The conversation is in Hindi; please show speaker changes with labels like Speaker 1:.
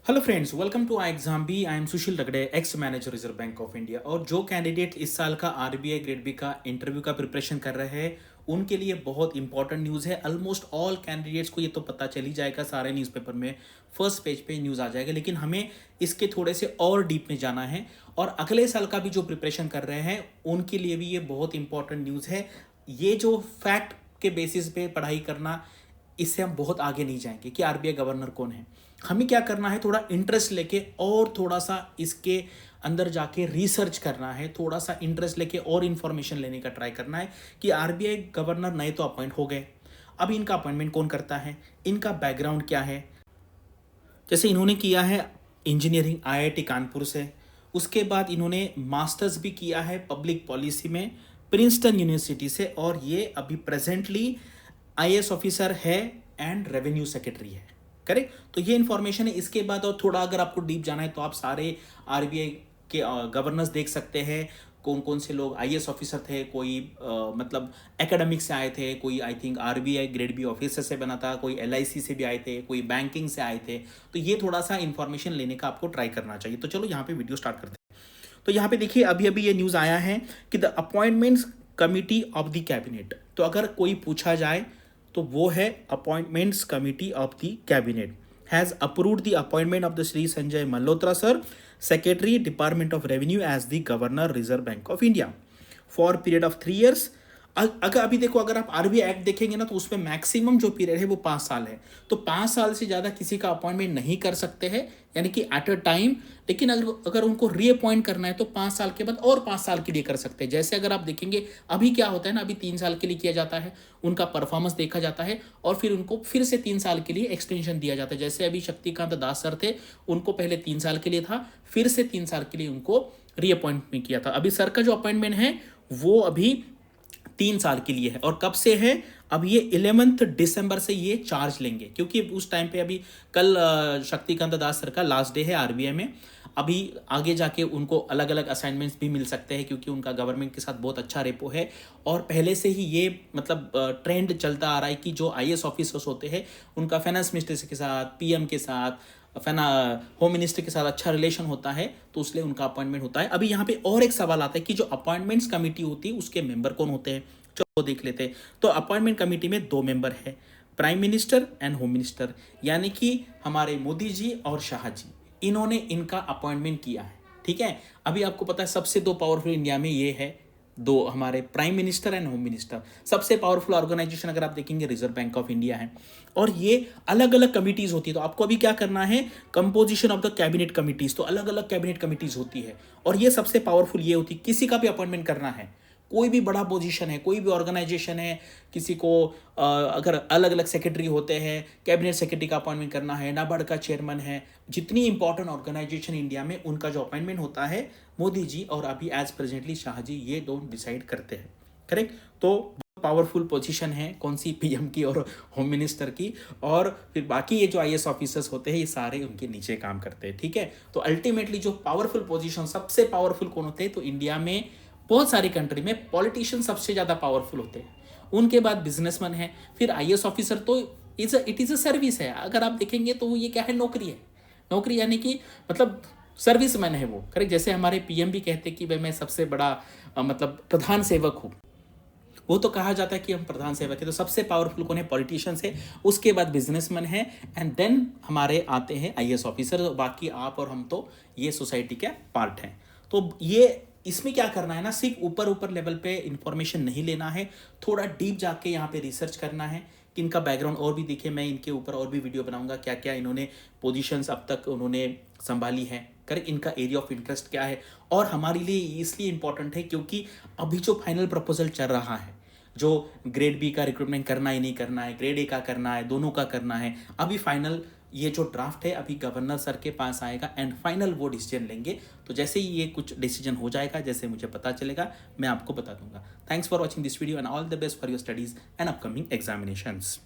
Speaker 1: Hello friends, welcome to I exam B. I am Sushil Ragade, ex manager Reserve Bank of India. और जो कैंडिडेट इस साल का आरबीआई ग्रेड बी का इंटरव्यू का प्रिपरेशन कर रहे हैं उनके लिए बहुत इंपॉर्टेंट न्यूज़ है। ऑलमोस्ट ऑल कैंडिडेट्स को ये तो पता चल ही जाएगा, सारे न्यूज़पेपर में फर्स्ट पेज पे न्यूज़ आ जाएगा, लेकिन हमें इसके थोड़े से और डीप में जाना है। और अगले साल का भी जो प्रिपरेशन कर रहे हैं उनके लिए भी ये बहुत इंपॉर्टेंट न्यूज़ है। ये जो फैक्ट के बेसिस पे पढ़ाई करना, इससे हम बहुत आगे नहीं जाएंगे कि आरबीआई गवर्नर कौन है। हमें क्या करना है, थोड़ा इंटरेस्ट लेके और थोड़ा सा इसके अंदर जाके रिसर्च करना है, थोड़ा सा इंटरेस्ट लेके और इन्फॉर्मेशन लेने का ट्राई करना है कि आरबीआई गवर्नर नए तो अपॉइंट हो गए, अब इनका अपॉइंटमेंट कौन करता है, इनका बैकग्राउंड क्या है। जैसे इन्होंने किया है इंजीनियरिंग आईआईटी कानपुर से, उसके बाद इन्होंने मास्टर्स भी किया है पब्लिक पॉलिसी में प्रिंसटन यूनिवर्सिटी से, और ये अभी प्रेजेंटली आईएएस ऑफिसर है एंड रेवेन्यू सेक्रेटरी है। करेक्ट। तो ये इंफॉर्मेशन है। इसके बाद और थोड़ा अगर आपको डीप जाना है तो आप सारे आरबीआई के गवर्नर्स देख सकते हैं, कौन कौन से लोग आईएएस ऑफिसर थे। कोई मतलब एकेडमिक से आए थे, कोई I think RBI grade B officer से बना था, कोई एलआईसी से भी आए थे, कोई बैंकिंग से आए थे। तो ये थोड़ा सा इंफॉर्मेशन लेने का आपको ट्राई करना चाहिए। तो चलो यहाँ पे वीडियो स्टार्ट करते हैं। तो यहाँ पे देखिए, अभी अभी ये न्यूज़ आया है कि the appointments committee of the cabinet. तो अगर कोई पूछा जाए तो वो है appointments committee of the cabinet has approved the appointment of the Shri Sanjay Malhotra sir, secretary department of revenue as the governor Reserve Bank of India for period of 3 years। अगर अभी देखो, अगर आप आरबीआई एक्ट देखेंगे ना तो उसमें मैक्सिमम जो पीरियड है वो 5 साल है। तो 5 साल से ज़्यादा किसी का अपॉइंटमेंट नहीं कर सकते हैं, यानी कि एट अ टाइम। लेकिन अगर अगर उनको रीअपॉइंट करना है तो 5 साल के बाद और 5 साल के लिए कर सकते हैं। जैसे अगर आप देखेंगे अभी क्या होता है ना, अभी 3 साल के लिए किया जाता है, उनका परफॉर्मेंस देखा जाता है और फिर उनको फिर से 3 साल के लिए एक्सटेंशन दिया जाता है। जैसे अभी शक्तिकांत दास सर थे, उनको पहले 3 साल के लिए था, फिर से 3 साल के लिए उनको रीअपॉइंटमेंट किया था। अभी सर का जो अपॉइंटमेंट है वो अभी 3 साल के लिए है। और कब से है? अब ये 11 दिसंबर से ये चार्ज लेंगे, क्योंकि उस टाइम पे अभी कल शक्तिकांत दास सर का लास्ट डे है आरबीआई में। अभी आगे जाके उनको अलग अलग असाइनमेंट्स भी मिल सकते हैं, क्योंकि उनका गवर्नमेंट के साथ बहुत अच्छा रेपो है। और पहले से ही ये मतलब ट्रेंड चलता आ रहा है कि जो आईएएस ऑफिसर्स होते हैं उनका फाइनेंस मिनिस्टर के साथ, पीएम के साथ, होम मिनिस्टर के साथ अच्छा रिलेशन होता है, तो उसलिए उनका अपॉइंटमेंट होता है। अभी यहाँ पे और एक सवाल आता है कि जो अपॉइंटमेंट्स कमेटी होती है उसके मेंबर कौन होते हैं। चलो देख लेते हैं। तो अपॉइंटमेंट कमेटी में 2 मेंबर है, prime minister and home minister, यानी कि हमारे मोदी जी और शाह जी, इन्होंने इनका अपॉइंटमेंट किया है। ठीक है। अभी आपको पता है सबसे 2 पावरफुल इंडिया में ये है, दो हमारे prime minister and home minister. सबसे पावरफुल ऑर्गेनाइजेशन अगर आप देखेंगे रिजर्व बैंक ऑफ इंडिया है। और ये अलग अलग कमिटीज होती है। तो आपको अभी क्या करना है, composition of the cabinet committees. तो अलग अलग कैबिनेट कमिटीज होती है और ये सबसे पावरफुल ये होती है। किसी का भी अपॉइंटमेंट करना है, कोई भी बड़ा पोजीशन है, कोई भी ऑर्गेनाइजेशन है, किसी को अगर अलग अलग सेक्रेटरी होते हैं, कैबिनेट सेक्रेटरी का अपॉइंटमेंट करना है, नाबार्ड का चेयरमैन है, जितनी इंपॉर्टेंट ऑर्गेनाइजेशन इंडिया में, उनका जो अपॉइंटमेंट होता है मोदी जी और अभी एज प्रेजेंटली शाह जी, ये दोनों डिसाइड करते हैं। करेक्ट। तो पावरफुल पोजीशन है कौन सी, पीएम की और होम मिनिस्टर की। और फिर बाकी ये जो आईएएस ऑफिसर्स होते हैं ये सारे उनके नीचे काम करते हैं। ठीक है। तो अल्टीमेटली जो पावरफुल पोजीशन, सबसे पावरफुल कौन होते हैं, तो इंडिया में बहुत सारी कंट्री में पॉलिटिशियन सबसे ज़्यादा पावरफुल होते हैं, उनके बाद बिजनेसमैन है, फिर आईएएस ऑफिसर। तो इट इज़ अ सर्विस है। अगर आप देखेंगे तो ये क्या है, नौकरी है। नौकरी यानी कि मतलब सर्विसमैन है वो। करेक्ट। जैसे हमारे पीएम भी कहते हैं कि भाई मैं सबसे बड़ा मतलब प्रधान सेवक हूँ, वो तो कहा जाता है कि हम प्रधान सेवक है। तो सबसे पावरफुल कौन है, पॉलिटिशियंस है, उसके बाद बिजनेसमैन है, एंड देन हमारे आते हैं आईएएस ऑफिसर। बाकी आप और हम तो ये सोसाइटी के पार्ट हैं। तो ये इसमें क्या करना है ना, सिर्फ ऊपर ऊपर लेवल पे इंफॉर्मेशन नहीं लेना है, थोड़ा डीप जाके यहाँ पे रिसर्च करना है कि इनका बैकग्राउंड। और भी देखिए, मैं इनके ऊपर और भी वीडियो बनाऊंगा, क्या क्या इन्होंने पोजीशंस अब तक उन्होंने संभाली है, करेक्ट, इनका एरिया ऑफ इंटरेस्ट क्या है। और हमारे लिए इसलिए इंपॉर्टेंट है क्योंकि अभी जो फाइनल प्रपोजल चल रहा है, जो ग्रेड बी का रिक्रूटमेंट करना ही नहीं करना है, ग्रेड ए का करना है, दोनों का करना है, अभी फाइनल ये जो ड्राफ्ट है अभी गवर्नर सर के पास आएगा एंड फाइनल वो डिसीजन लेंगे। तो जैसे ही ये कुछ डिसीजन हो जाएगा, जैसे मुझे पता चलेगा, मैं आपको बता दूंगा। Thanks for watching this video and all the best for your studies and upcoming examinations.